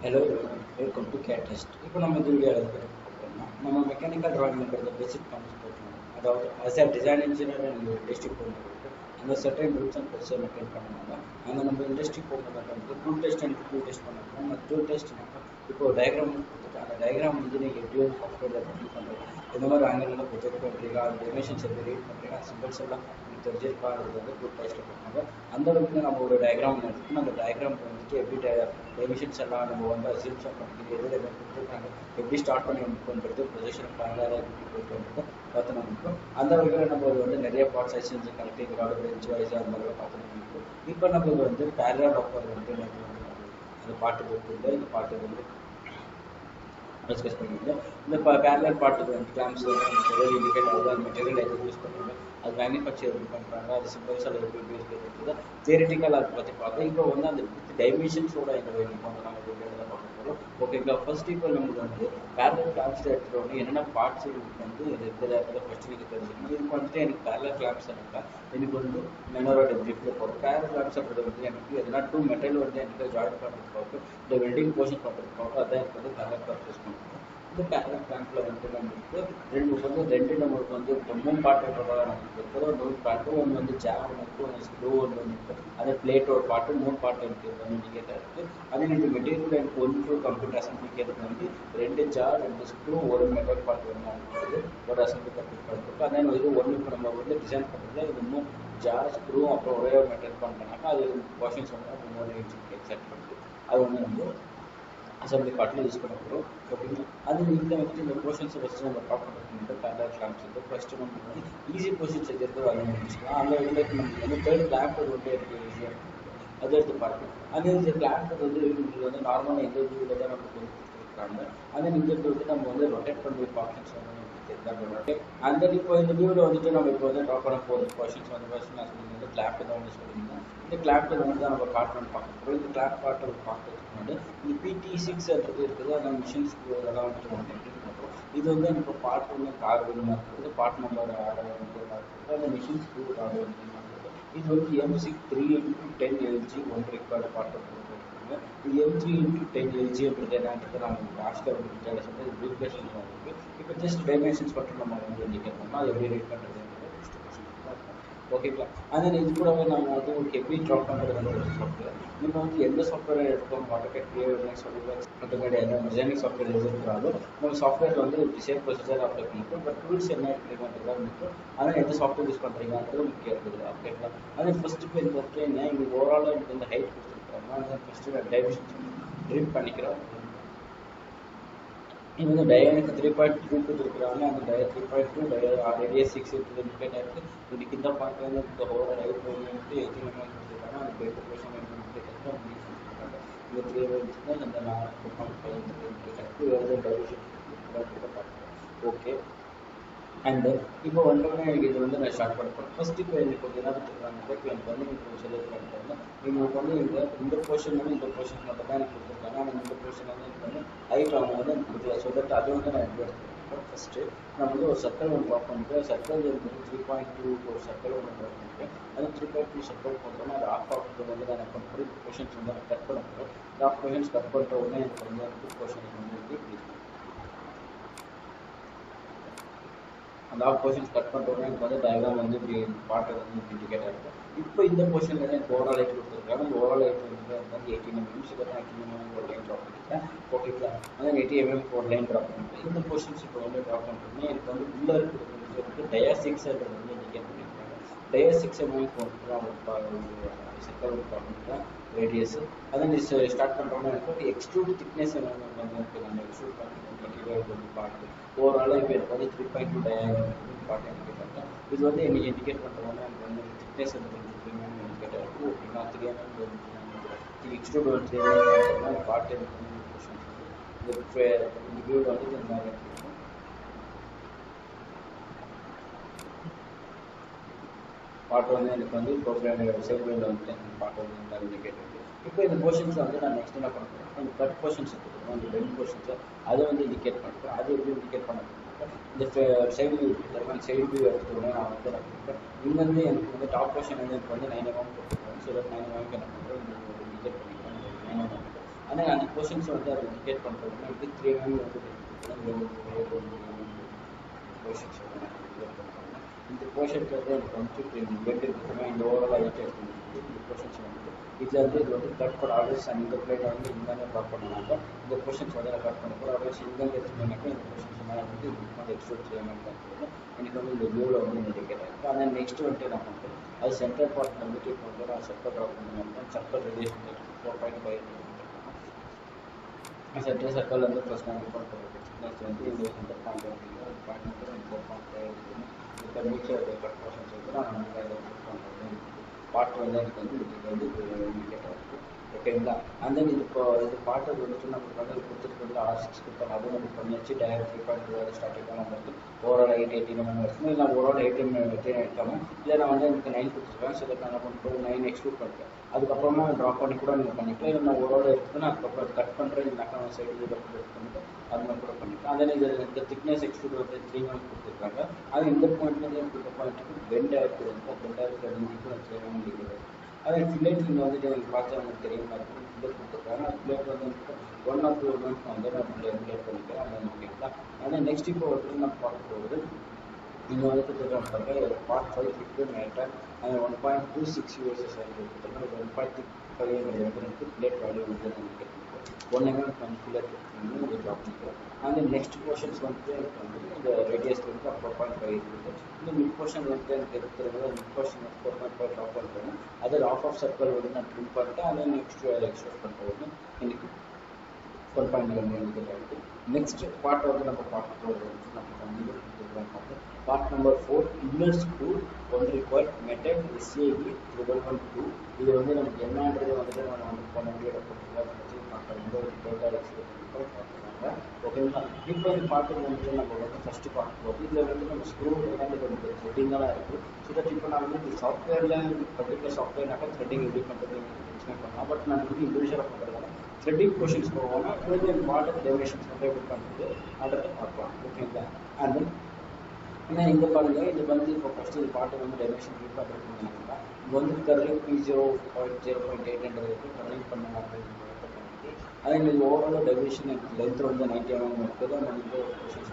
Hello everyone, welcome to CAD Test. இப்போ நம்ம இந்த வீடியோவில் எதை பற்றி பார்க்கணும்னா நம்ம மெக்கானிக்கல் டிராயிங்கிறது பேசிக் கான்செப்ட் பார்க்கணும். அதாவது as a design engineer and industry போகும்போது அந்த certain rules and procedure maintain பண்ணணும். அந்த நம்ம இண்டஸ்ட்ரி போகும்போது tool test and tool test பண்ணணும். அந்த டூல் டெஸ்ட்னாக்கா இப்போ டயக்ராம் கொடுத்துட்டு அந்த டயக்ராம் வந்து நீங்கள் எப்படி ஒரு சாஃப்ட்வேரில் பண்ணி பண்ணுறீங்க, எந்த மாதிரி ஆங்கிளில் ப்ரொஜெக்ட் பண்ணுறீங்க, அது டெமினேஷன்ஸ் எப்படி ரீட் பண்ணுறீங்க, சிம்பிள்ஸ் எல்லாம் உங்களுக்கு தெரிஞ்சிருக்கா, அது வந்து டூல் டெஸ்ட்டில் பண்ணுவாங்க. அந்த அளவுக்கு நம்ம ஒரு டயக்ராம் எடுத்துக்கணும். அந்த டயக்ராம் வந்துட்டு எப்படி டெமிஷன்ஸ் எல்லாம் நம்ம வந்து அசியூம்ஸ் பண்ணிக்கிறது, எதில் கொடுத்துருக்காங்க, எப்படி ஸ்டார்ட் பண்ணி பண்ணுறது, பொசிஷன் பிளானர் எப்படி போயிட்டு பார்த்து நம்ம அந்த வகையில் நம்ம வந்து நிறைய பார்ட்ஸ் செஞ்சு கனெக்டிங் ராடு பெஞ்ச் வைஸ் அந்த மாதிரி பார்த்து இப்போ நம்ம வந்து பேரலல் ஆஃபர் வந்து அந்த பாட்டு போட்டு இந்த பாட்டு வந்து டிஸ்கஸ் பண்ணியிருந்தோம். இந்த பேரலல் பாட்டுக்கு வந்து கிளாம்ஸ் மெட்டீரியல் இண்டிகேட் ஆகுது, அந்த மெட்டீரியல் எது யூஸ் பண்ணுறாங்க, அது மேனுஃபேக்சர் எப்படி பண்ணுறாங்க, அது சிம்பிள்ஸ் அது எப்படி யூஸ் பண்ணுறது தியரிட்டிக்கல் அதை பற்றி பார்த்தோம். இப்போ வந்து அந்த டைமென்ஷன்ஸோட எங்களை வந்து நம்ம வீடியோவில் பார்க்க போகிறோம். ஓகேங்களா. ஃபர்ஸ்ட் இப்போ நமக்கு வந்து பேரலல் கிளாம்ஸ் எடுத்துகிட்டு வந்து என்னென்ன பார்ட்ஸ் வந்து இருக்கிறத ஃபஸ்ட்டு நீங்கள் தெரிஞ்சுக்கணும். இதுக்கு வந்துட்டு எனக்கு பேரலல் கிளாம்ஸ் இருக்கா, எனக்கு வந்து மெனரோட ப்ரீஃபில் போகிறோம். பேரலல் கிளாம்ஸ் அப்படின்றது வந்து எனக்கு எதனா டூ மெட்டல் வந்து எனக்கு ஜாயின் பண்ணுறதுக்காக இந்த வெல்டிங் போர்ஷன் பண்ணுறதுக்காக அதான் எனக்கு வந்து பேரலல் கிளாம்ஸ் யூஸ் பண்ணுறோம். இந்த பேரலல் கிளாம்ஸில் வந்து நம்மளுக்கு ரெண்டு நம்மளுக்கு வந்து மூணு பார்ட் நம்மளுக்கு இருக்கிற ஒரு பார்ட்டு ஒன்று வந்து ஜாம் இருக்குது, ஒன்று ஸ்க்ரூ ஒன்று இருக்குது, அது பிளேட்டோட பார்ட்டு மூணு பார்ட் எனக்கு வந்து இண்டிகேட்டாக இருக்குது. அதே எனக்கு மெட்டீரியல் எனக்கு ஒன்று கம்ப்யூட்டர் அசம்பிளிக்கு வந்து ரெண்டு ஜார், ரெண்டு ஸ்க்ரூ, ஒரு மெட்டல் பார்ட் வந்து இருக்குது, ஒரு அசம்பிளி கம்ப்ளீட் பண்ணிருக்கு. அதே இது ஒன்று இப்போ நம்ம வந்து டிசைன் பண்ணுறது இது இன்னும் ஜார், ஸ்க்ரூ, அப்புறம் ஒரே ஒரு மெட்டல் பண்ணாக்கா அது போர்ஷன்ஸ் வந்து மூணு எக்ஸாக்ட் பண்ணுறது. அது வந்து நம்ம அசம்பிளி பார்ட்டில் யூஸ் பண்ண போகிறோம். ஓகேங்களா. அது இதில் வந்துட்டு இந்த போர்ஷன்ஸை ஃபஸ்ட்டு நம்ம டாப் பண்ணிட்டு பேரலல் கிளாம்ஸ் வந்து ஃபஸ்ட்டு நம்ம வந்து ஈஸி போர்ஷன்ஸ் எடுத்து அதை முடிச்சுக்கலாம். அந்த இதில் நமக்கு வந்து தேர்ட் கிளாம்ப் வந்து எனக்கு ஈஸியாக இருக்கும், அதை எடுத்து பார்க்கணும். அதே இந்த கிளாம்ப் வந்து உங்களுக்கு வந்து நார்மலாக எந்த வியூவில் தான் நமக்கு வந்து கொடுத்துருக்காங்க. அதே இந்த வந்து நம்ம வந்து ரொட்டேட் பண்ணி ஆப்ஷன்ஸ் வந்து அந்த இப்போ இந்த வியூவில் வந்துட்டு நம்ம இப்போ வந்து ட்ரா பண்ண போகிற போர்ஷன்ஸ் வந்து ஃபஸ்ட்டு நான் சொல்லியிருந்தேன் வந்து கிளாம்ப் தான் வந்து சொல்லியிருந்தேன். இந்த கிளாம்ப் வந்து தான் நம்ம காட்டணும்னு பார்க்க போகிறோம். இந்த கிளாம்ப் பார்ட்டை பார்க்கறதுக்கு முன்னாடி இந்த PT6 இருக்குது, அந்த மிஷின்ஸ் அதெல்லாம் வந்துட்டு நம்ம எப்படி பண்ணுறோம். இது வந்து இப்போ பார்ட் வந்து கார் வேணுமா இருக்குது, பார்ட் நம்பர் 6 இருக்குது, அந்த மிஷின்ஸ் கார் வேணுமா இருக்குது. இது வந்து MC 3x10 LG ஒன்று ரெக்கார்டு பார்ட் கொடுத்துருக்காங்க. இது M3x10 LG அப்படின்றது என்னன்றது நம்ம லாஸ்ட்டில் வந்து டீட்டெயில்ஸ் வந்து ரீப்ளேஷன் பண்ணுறது. இப்போ ஜஸ்ட் டைமென்ஷன்ஸ் மட்டும் நம்ம வந்து இண்டிகேட் பண்ணோம், அது எப்படி ரீட் பண்ணுறது. ஓகேங்களா. அதே இது கூடவே நம்ம வந்து உங்களுக்கு எப்படி ட்ரா பண்ணுறது ஒரு சாஃப்ட்வேர். நீங்கள் வந்து எந்த சாஃப்ட்வேர் எடுத்தோம், AutoCAD கிரியேட் சாஃப்ட்வேர் AutoCAD என்ன டிசைனிங் சாஃப்ட்வேர் எது இருக்கிறாலும் நம்ம சாஃப்ட்வேர் வந்து சேம் ப்ரொசீஜர் அப்ளை பண்ணிக்கும். பட் டூல்ஸ் என்ன எடுக்கிறீங்கன்றதா இருக்கும். ஆனால் எந்த சாஃப்ட்வேர் யூஸ் பண்ணுறீங்கன்றது முக்கியம் இருக்குது. ஓகேங்களா. அதே ஃபஸ்ட்டு இப்போ இந்த இடத்துல என்ன இங்கே ஓவராலாக எனக்கு இந்த ஹைட் கொடுத்துருக்காங்க. அதை ஃபஸ்ட்டு நான் டைமென்ஷன் ட்ரிப் பண்ணிக்கிறோம். இது வந்து டயானுக்கு 3.2 கொடுத்துருக்குறாங்க. அந்த 3.2 ரேடியஸ் 6 இண்டிகேட் ஆகிருக்கு. இதுக்கு இந்த பார்ட் வந்து இந்த ஹோல் ஹைட் வந்து 18 mm கொடுத்துருக்காங்க. அந்த பெயிண்ட் போர்ஷன் இண்டிகேட் ஆகிருக்கு. இந்த 3 வந்துச்சுன்னா அந்த 4.5 இண்டிகேட் ஆகிருக்கு. வேறு டைமென்ஷன் பார்க்குறோம். ஓகே. அண்டு இப்போ வந்துட்டு எனக்கு இது வந்து நான் ஸ்டார்ட் பண்ணுறேன். ஃபஸ்ட்டு இப்போ எனக்கு கொஞ்சம் என்ன கொடுத்துருக்காங்க, இப்போ எனக்கு வந்து இப்போ சொல்லியிருக்காங்க எங்களுக்கு வந்து இந்த போர்ஷன் வந்து இந்த போர்ஷன் மட்டும் தான் எனக்கு கொடுத்துருக்காங்க. ஆனால் இந்த போர்ஷன் வந்து எனக்கு வந்து ஹைட் அவங்க வந்து எனக்கு கொடுக்கல. ஸோ தட் அது வந்து நான் எப்படி எடுத்துக்கிறேன். ஃபஸ்ட்டு நான் வந்து ஒரு சர்க்கிள் ஒன்று ட்ரா பண்ணிட்டு சர்க்கிள் வந்து 3.2 ஒரு சர்க்கிள் ஒன்று ட்ரா பண்ணிட்டு அது 3.2 சர்க்கிள் போட்டோம்னா அது ஆஃப் வந்து நான் பண்ணுறேன். போர்ஷன்ஸ் வந்து நான் கட் பண்ண போகிறேன். இந்த ஆஃப் போர்ஷன்ஸ் கட் பண்ணுற உடனே எனக்கு வந்து போர்ஷன் வந்து இப்படி அந்த ஆஃப் போர்ஷன்ஸ் கட் பண்ணுறோன்னா எனக்கு வந்து டயக்ராம் வந்து இப்படி பாட்டை வந்து இண்டிகேட் ஆகிருக்கும். இப்போ இந்த போர்ஷனில் தான் எனக்கு ஓவரால் ஹைட் கொடுத்துருக்காங்க. அந்த ஓவரால் ஹைட் வந்து 18 mm. இப்போ தான் 18 mm ஒரு லைன் ட்ராப் பண்ணிட்டேன். ஓகேங்களா. அதான் 80 mm ஒரு லைன் ட்ராப் பண்ணிட்டேன். இந்த போர்ஷன்ஸ் இப்போ வந்து ட்ராப் பண்ணுறோம்னா எனக்கு வந்து உள்ளே இருக்கிறது டயா6 வந்து இண்டிகேட் பண்ணியிருக்காங்க. டயா6 mm ஒரு சர்க்கிள் ஒரு பண்ணிட்டேன் ரேடியஸ். அதை நீ ஸ்டார்ட் பண்ணுறோன்னா எனக்கு எக்ஸ்ட்ரூட் திக்னஸ் வந்து நம்ம எக்ஸ்ட்ரூட் பண்ணி பார்த்து ஓவராலாக இப்போ எனக்கு வந்து 3.2 பார்ட் இண்டிகேட் பண்ணுறேன். இது வந்து எனக்கு இண்டிகேட் பண்ணுறோன்னா எனக்கு வந்து திக்னஸ் வந்து 3 mm இண்டிகேட் ஆகிருக்கு. ஓகேங்களா. 3 mm எக்ஸ்ட்ரூட் வந்து 3 mm பார்ட் எனக்கு வந்து இந்த வியூ வந்து இந்த மாதிரி இருக்கும். பார்ட் வந்து எனக்கு வந்து சைட்வேல வந்து பார்ட் வந்து இந்த மாதிரி இண்டிகேட் இருக்குது. இப்போ இந்த போர்ஷன்ஸை வந்து நான் நெக்ஸ்ட் என்ன பண்ண போகிறேன், இந்த கட் போர்ஷன்ஸ் இருக்குது, அந்த பெண்ட் போர்ஷன்ஸை அதை வந்து இண்டிகேட் பண்ணுறேன். அது எப்படி இண்டிகேட் பண்ண போகிறேன், இந்த சைடு வியூ இருக்குது, சைடு வியூ எடுத்துக்கோங்க. நான் வந்து என்ன பண்ணுறேன், இங்கேருந்து எனக்கு வந்து டாப் போர்ஷன் வந்து எனக்கு வந்து 9 mm கொடுத்துருக்கேன். ஸோ 9 mm என்ன பண்ணுறேன், இண்டிகேட் பண்ணிக்கிறேன் 9 mm. ஆனால் அந்த கொஷின்ஸ் வந்து அதை இண்டிகேட் பண்ணுறதுனா இப்படி 3 வந்து கொஷின்ஸ் வந்து நான் இண்டிகேட் பண்ணுறேன். இந்த கொஷின்ஸ் வந்து எனக்கு வந்து பெட் இருக்குன்னா இந்த ஓவரால் ஐட்டு எடுத்து இந்த கொஷின்ஸ் வந்து இதில் வந்து இது வந்து கட் பண்ண ஆல்வேஸ் இந்த பிளேட்டை வந்து இங்கே ட்ராப் பண்ணாங்க. இந்த கொஷின்ஸ் வந்து நான் கட் பண்ண கூட ஆல்வேஸ் இங்கே எடுத்துனாக்கா இந்த கொஷின்ஸ் மேலே வந்து இதுக்கு வந்து எக்ஸ்ட்ரூட் செய்யாமல் பார்க்குறது எனக்கு வந்து இந்த வியூவில் வந்து இண்டிகேட் ஆகிருக்கு. ஆனால் நெக்ஸ்ட் வந்துட்டு நான் பண்ணுறேன் அது சென்டர் பார்ட் வந்துட்டு இப்போ வந்து நான் சர்க்கிள் ட்ராப் பண்ணுவேன். சர்க்கிள் ரிலேஷன் 4.5 சென்டர் சர்க்கிள் வந்து ஃபர்ஸ்ட் நான் ரிப்போர்ட் பண்ணுறது நெக்ஸ்ட் வந்து இந்த சென்டர் பாயிண்ட் அப்படிங்கிற ஒரு பாயிண்ட் வந்து 4.5 இருக்குன்னு இப்போ மீச்சர் கட் போர்ஷன்ஸ் வந்து நான் வந்து அதை ரிப்போர்ட் பண்ணுறது பார்ட் வந்து எனக்கு வந்து இதுக்கு வந்து இண்டிகேட் ஆகிருக்கு. ஓகேங்களா? அந்த இது பாட்டு வந்துட்டு நமக்கு வந்து கொடுத்துட்டு R6 கொடுத்தாங்க. அதுவும் நம்ம பண்ணியாச்சு. டயர் 3.2 ஸ்டார்டிங் தான் வந்து ஓவரால் 8 நம்ம எடுக்கணும். இல்லை ஓவரால் 18 எடுக்காமல் இல்லை நான் வந்து எனக்கு 9 கொடுத்துருக்கேன். சில நான் பண்ணுறது 9 எக்ஸ்க்ளூட் பண்ணிட்டேன். அதுக்கப்புறமா ட்ராப் பண்ணி கூட நீங்கள் பண்ணிக்கலாம். இல்லை நான் ஓவரால் எடுத்துக்கணும். அதுக்கப்புறம் கட் பண்ணுறேன். இல்லைனாக்கா நான் சைடு இதில் பண்ணிட்டு அது மாதிரி கூட பண்ணிக்கலாம். அதே இந்த திக்னஸ் எக்ஸ்க்ளூட் வந்து 3 mm கொடுத்துருக்காங்க. அது இந்த பாயிண்ட்லேருந்து இந்த பாயிண்ட்டுக்கு பெண்ட் ஆகிருக்கு. பெண்ட் ஆகிருக்கு நீங்கள் 3 mm இருக்குது. அதே ஃபில்லெட் நீங்கள் வந்துட்டு எனக்கு பார்த்தா உங்களுக்கு தெரியுமா இருக்கும். ஃபில்லெட் கொடுத்துருக்காங்க. அந்த ஃபில்லெட் வந்து 1 or 2 months வந்து நான் ரெகுலேட் பண்ணிக்கிறேன். அது ஓகேங்களா? ஆனால் நெக்ஸ்ட் இப்போ வந்து நான் பார்க்க போகுது நீங்கள் வந்து கொடுத்துருக்காங்க பார்ட் 5 ஃபிஃப்டி மேட்டர் அது 1.26 யூஎஸ்எஸ் வேல்யூ கொடுத்துருக்காங்க. 1.5 வந்து எனக்கு ஃபில்லெட் வேல்யூ வந்து எனக்கு 1 mm ஃபில்லெட் வந்து இது ட்ராப் பண்ணிக்கிறேன். அந்த நெக்ஸ்ட் போர்ஷன்ஸ் வந்துட்டு எனக்கு வந்து இந்த ரேடியஸ் வந்து 4.5 இருக்குது. இந்த மிட் போர்ஷன் வந்து எனக்கு இருக்கிறது மிட் போர்ஷன் வந்து 4.5 ட்ராப் பண்ணுறேன். அதில் ஆஃப் சர்க்கிள் வந்து நான் ட்ரிம் பண்ணிட்டேன். அதை நெக்ஸ்ட் எக்ஸ்ட்ரூட் பண்ணுறது எனக்கு 1.9 இருக்குது. நெக்ஸ்ட் பார்ட் வந்து நம்ம பார்க்க போகிறது வந்து நம்ம வந்து part number 4 inner screw one required method SAE 112. இது வந்து நமக்கு என்னன்றது வந்துட்டு நம்ம வந்து போன வீடியோட போட்டு டேட்டா எக்ஸ்பிளைன் பண்ணி பார்த்துருக்காங்க. ஓகேங்களா? இப்போ இந்த பாட்டு வந்துட்டு நம்ம வந்து ஃபஸ்ட்டு பார்க்க போகுது. இதில் வந்து நம்ம ஸ்க்ரூ எல்லாமே நமக்கு த்ரெட்டிங்கெல்லாம் இருக்குது. ஸோ தட் இப்போ நான் வந்து இந்த சாஃப்ட்வேரில் பர்டிகுலர் சாஃப்ட்வேர்னாக்கா த்ரெட்டிங் எப்படி பண்ணுறது எக்ஸ்பிளைன் பண்ணலாம். பட் நான் வந்து இண்டிவிஜுவலாக பண்ணுறதுனால த்ரெட்டிங் கொஷின்ஸ் போவோம்னா இது மாடல் டெரிவேஷன்ஸ் வந்து எப்படி பண்ணுறது அதை பார்க்கலாம். ஓகேங்களா? அண்ட் தென் ஆனால் இந்த பாருங்க இது வந்து இப்போ ஃபஸ்ட்டு இது பாட்டு வந்து டெரிவேஷன் எப்படி பண்ணுறதுன்னா இங்கே வந்து கர்லிங் P0.0.8 கர்லிங் பண்ணாங்க. அதே மாதிரி ஓவரால் டெரிவேஷன் எனக்கு லென்த் வந்து 90 mm இருக்குது. நான் வந்து கொஷின்ஸ்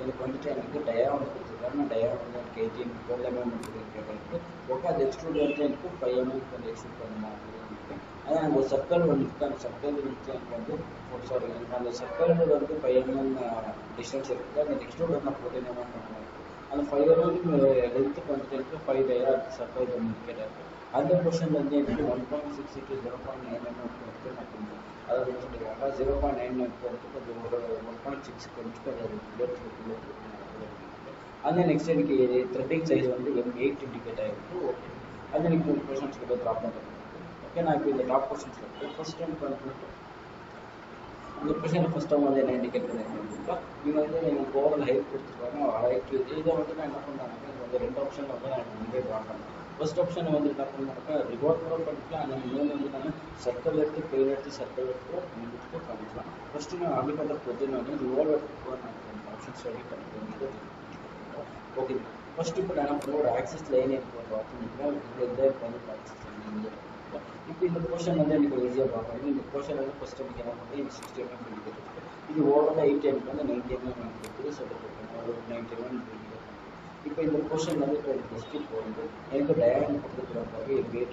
எனக்கு வந்துட்டு எனக்கு டயா வந்து கொடுத்துருக்காங்க. டயா வந்து எனக்கு 12 mm கேட்டிருக்கு. ஓகே அது எக்ஸ்ட்ரூட் வந்து எனக்கு 5 mm வந்து எக்ஸ்ட்ரூட் பண்ணலாம் அப்படின்னு. அதான் அந்த சர்க்கிள் வந்துட்டு அந்த சர்க்கிள் வந்துட்டு எனக்கு வந்து சாரி அந்த சர்க்கிள் வந்து 5 mm டிஸ்டன்ஸ் இருக்குது. அந்த எக்ஸ்ட்ரூட் வந்து நான் 14 mm பண்ணுவேன். அந்த 5 mm லென்த்துக்கு வந்துட்டு எனக்கு 5 டயா சர்க்கிள் வந்து கேட்டாரு. அந்த கொஷின் வந்து எனக்கு 1.6 to 0.9 mm வந்து நான் பண்ணுவேன். அதாவது என்ன சொல்லியிருக்காங்க 0.9 வந்து கொஞ்சம் ஒரு 1.6 வந்துட்டு அது அந்த நெக்ஸ்ட் எனக்கு த்ரெட்டிங் சைஸ் வந்து M8 இண்டிகேட் ஆகிருக்கு. ஓகே அது எனக்கு ஒரு கொஷின்ஸ் கிட்ட ட்ராப் பண்ணுறது. ஓகே நான் இப்போ இந்த டாப் கொஷின்ஸ் இருக்குது. ஃபர்ஸ்ட் டைம் பண்ணிட்டு இந்த கொஷின் ஃபர்ஸ்ட் டைம் வந்து என்ன இண்டிகேட் பண்ணியிருக்கீங்களா நீங்கள் வந்து எனக்கு ஓவரால் ஹைட் கொடுத்துருக்காங்க. ஹைட் இதை வந்து நான் என்ன பண்ணுறாங்க இது வந்து 2 ஆப்ஷன் வந்து நான் முன்பே ட்ரா பண்ணேன். ஃபர்ஸ்ட் ஆப்ஷன் வந்து என்ன பண்ணாக்கா ரிவார்ட் கூட பண்ணிக்கலாம். அந்த இன்னொன்று வந்து நான் சர்க்கிள் எடுத்து பெயின் எடுத்து சர்க்கிள் எடுத்து கொடுத்து பண்ணிக்கலாம். ஃபஸ்ட்டு நான் அப்படி பண்ணுற பொறுத்து வந்து ரிவால்வ் எடுத்து நான் ஆப்ஷன்ஸ் ரெடி பண்ணிக்கிறேன். ஓகே ஃபஸ்ட்டு இப்போ நான் என்ன பண்ணுவோம் ஒரு ஆக்சிஸ் லைன் எனக்கு பார்த்தீங்கன்னா இந்த வந்து ஆக்சிஸ் லைன் இப்போ இந்த போர்ஷன் வந்து எனக்கு ஈஸியாக பார்க்கணும். இந்த போர்ஷன் வந்து ஃபஸ்ட்டு எனக்கு என்ன பண்ணுறது இது 60 mm இண்டிகேட் இது ஓவரால் 8 mm வந்து 90 mm இருக்குது. சொல்லிட்டு ஒரு 90 mm இண்டிகேட். இப்போ இந்த போர்ஷன் வந்து இப்போ எனக்கு ஃபஸ்ட்டு இப்போ வந்து எனக்கு டயாகிராம் கொடுத்துருக்காங்க M8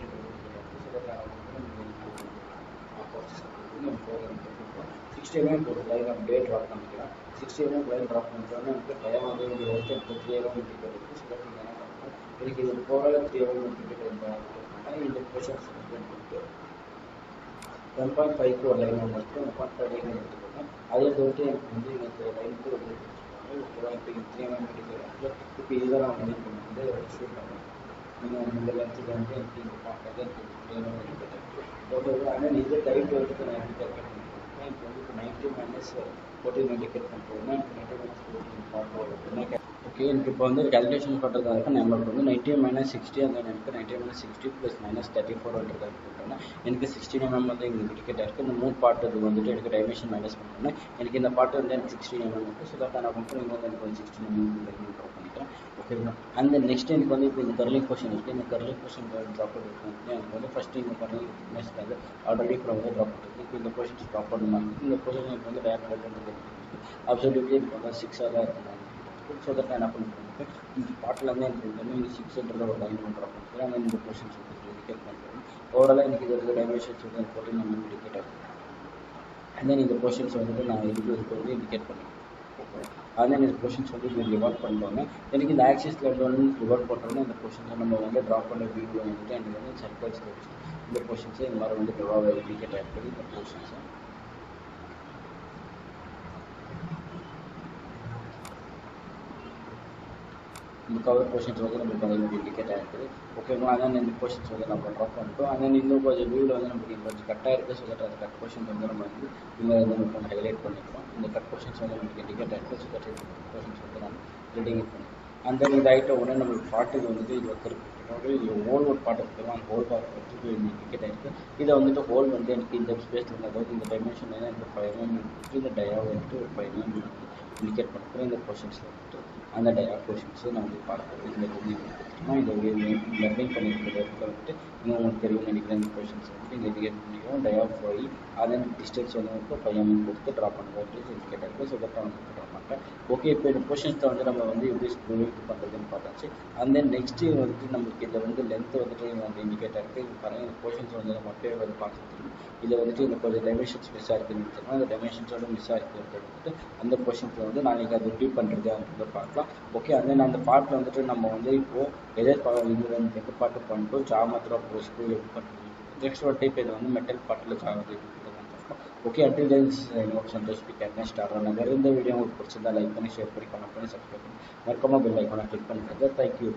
60 mm ஒரு லைன் ஆஃப் டே ட்ராப் பண்ணிக்கிறேன். 60 mm லைன் ட்ராப் பண்ணிட்டோன்னா எனக்கு டயம் வந்து இங்கே வந்து எனக்கு 3 mm இண்டிகேட் இருக்குது. சில நீங்கள் என்ன பண்ணுறோம் எனக்கு இது ஓவரால் 3 mm இண்டிகேட் இருந்தால் இந்த போர்ஷன்ஸ் வந்து 1.5 ஒரு லைன் ஒன்று இருக்குது. 1.5 லைன் எடுத்துக்கோங்க. அதே வந்துட்டு எனக்கு வந்து எனக்கு லைனுக்கு வந்து ஓகேவா இப்போ 3 mm இண்டிகேட் இப்போ இதை நான் வந்து ஷூட் பண்ணுறேன். நீங்கள் இந்த லென்த்துக்கு வந்து எனக்கு இங்கே பார்க்கறது எனக்கு 3 mm இண்டிகேட் இருக்குது. ஓகேவா ஆனால் இது டைட் வந்துட்டு நான் எப்படி கரெக்ட் பண்ணிக்கிறேன் இப்போ வந்து இப்போ 90 - 14 இண்டிகேட் பண்ணுறோம்னா 90 - 14 பார்க்க ஓகே ஓகே, எனக்கு இப்போ வந்து கேல்குலேஷன் பண்ணுறதுக்கு நம்மளுக்கு வந்து 90 - 60 அந்த எனக்கு 90 - 60 + -34 போட்டோன்னா எனக்கு 16 mm வந்து இங்கே இண்டிகேட் ஆகிருக்கு. இந்த 3 பார்ட் இது வந்துட்டு எனக்கு டைமென்ஷன் மைனஸ் பண்ணோன்னா எனக்கு இந்த பார்ட் வந்து எனக்கு 16 mm இருக்குது. ஸோ தட் நான் கம்பெனி வந்து எனக்கு வந்து 16 mm ட்ராப் பண்ணிக்கிறேன். ஓகேங்களா. அண்ட் தென் நெக்ஸ்ட் எனக்கு வந்து இப்போ இந்த கர்லிங் போர்ஷன் இருக்குது. இந்த கர்லிங் போர்ஷன் ட்ராப் பண்ணிருக்கு எனக்கு வந்து ஃபஸ்ட்டு இந்த கர்லிங் நெக்ஸ்ட் வந்து ஆல்ரெடி இப்போ வந்து ட்ராப் பண்ணிருக்கு. இப்போ இந்த போர்ஷன்ஸ் ட்ராப் பண்ண இந்த போர்ஷன் எனக்கு வந்து டேரக்ட் அப்சல்யூட்லி எனக்கு வந்து 6 தான் இருக்குது. ஸோ தட் நான் என்ன பண்ணிக்கிறேன் இந்த பாட்டில் வந்து எனக்கு வந்து இந்த 600 ஒரு லைன் ட்ராப் பண்ணிக்கிறேன். ஆனால் இந்த போர்ஷன்ஸ் வந்து இண்டிகேட் பண்ணுறேன். ஓவராலாக எனக்கு இது டைமென்ஷன்ஸ் வந்து 14 mm இண்டிகேட் ஆகும். அண்ட் தென் இந்த போர்ஷன்ஸ் வந்துட்டு நான் இதுக்கு வந்து இண்டிகேட் பண்ணிக்கிறேன். அண்ட் தென் இந்த போர்ஷன்ஸ் வந்து இது ரிவர்ட் பண்ணுறோன்னே எனக்கு இந்த ஆக்சிஸில் வந்து ரிவர்ட் பண்ணுறோன்னா இந்த போர்ஷன்ஸை நம்ம வந்து ட்ராப் பண்ண வீடியோ வந்துட்டு எனக்கு வந்து சர்க்கிள்ஸ் இந்த போர்ஷன்ஸை இந்த மாதிரி வந்து ட்ராவாக இண்டிகேட் ஆகிருக்குது. இந்த போர்ஷன்ஸை இந்த கவர் போர்ஷன்ஸ் வந்து நம்மளுக்கு வந்து இண்டிகேட் ஆகிருக்குது. ஓகேங்களா. அதான் இந்த போர்ஷன்ஸ் வந்து நம்ம ட்ராப் பண்ணிட்டோம். அண்ட் தென் இன்னும் கொஞ்சம் வியூவில் வந்து நமக்கு கொஞ்சம் கட்டாக இருக்குது. ஸோ தட் அந்த கட் போர்ஷன்ஸ் வந்து நம்ம வந்து இங்கே வந்து நம்ம கொஞ்சம் ஹைலைட் பண்ணிக்கிறோம். இந்த கட் போர்ஷன்ஸ் வந்து நமக்கு இண்டிகேட் ஆகிருக்கு. ஸோ தட் இந்த போர்ஷன்ஸ் வந்து நம்ம இண்டிகேட் பண்ணிக்கிறோம். அண்ட் தென் இது ஆகிட்ட உடனே நம்மளுக்கு பாட்டு இது வந்துட்டு இது வந்துருக்கு. இது ஹோல் ஒரு பாட்டு இருக்கிறோம். அந்த ஹோல் பாட்டு வந்து இண்டிகேட் ஆகிருக்கு. இதை வந்துட்டு ஹோல் வந்து எனக்கு இந்த ஸ்பேஸில் அதாவது இந்த டைமென்ஷன் வந்து எனக்கு 5 mm இருக்குது. இந்த டயாவை வந்துட்டு ஒரு 5 mm இண்டிகேட் பண்ணிக்கிறோம். இந்த போர்ஷன்ஸில் வந்துட்டு அந்த டயா போர்ஷன்ஸை நம்ம வந்து பார்க்குறது இந்த கொடுத்துருக்கோம். இந்த லெர்னிங் பண்ணியிருக்கிற இடத்துல வந்துட்டு இன்னும் உங்களுக்கு தெரியும் நினைக்கிறேன். இந்த போர்ஷன்ஸ் வந்துட்டு இங்கே இண்டிகேட் பண்ணிக்கிறோம். டயா போய் அதன் டிஸ்டன்ஸ் வந்து வந்துட்டு 5 mm கொடுத்து ட்ரா பண்ணுறது இண்டிகேட் ஆகிருக்கு. ஸோ தட் வந்து ட்ரா பண்ணுறேன். ஓகே, இப்போ இந்த போர்ஷன்ஸை வந்து நம்ம வந்து எப்படி இது பண்ணுறதுன்னு பார்த்தாச்சு. அண்ட் தென் நெக்ஸ்ட்டு வந்துட்டு நம்மளுக்கு இதில் வந்து லென்த் வந்துட்டு வந்து இண்டிகேட் ஆகிருக்கு. இது பாருங்கள், இந்த போர்ஷன்ஸ் வந்து நம்ம அப்படியே வந்து பார்த்துட்டு இதில் வந்துட்டு இந்த கொஞ்சம் டைமென்ஷன்ஸ் மிஸ் ஆகிருக்குன்னு வச்சுருக்கோம். அந்த டைமென்ஷன்ஸோட மிஸ் ஆகிருக்கிறது வந்துட்டு அந்த போர்ஷன்ஸில் வந்து நாளைக்கு அது எப்படி பண்ணுறது அப்படின்றத பார்க்கலாம். ஓகே, அந்த அந்த பார்ட்டில் வந்துட்டு நம்ம வந்து இப்போது இது வந்து எந்த பாட்டு பண்ணிட்டோம் ஜாமெட்ரா போஸ்ட்டு எப்படி பண்ணுறது நெக்ஸ்ட் ஒரு டைப் இது வந்து மெட்டல் பாட்டில் ஜாமெட்ரி எப்படி பார்க்கலாம். ஓகே, அண்டில் தென் என்னோட சந்தோஷ் CAD NEST வேறு இந்த வீடியோ உங்களுக்கு பிடிச்சிருந்தா லைக் பண்ணி ஷேர் பண்ணி கமெண்ட் பண்ணி சப்ஸ்கிரைப் பண்ணி மறக்காம பெல் ஐக்கானை கிளிக் பண்ணுறது. தேங்க்யூ.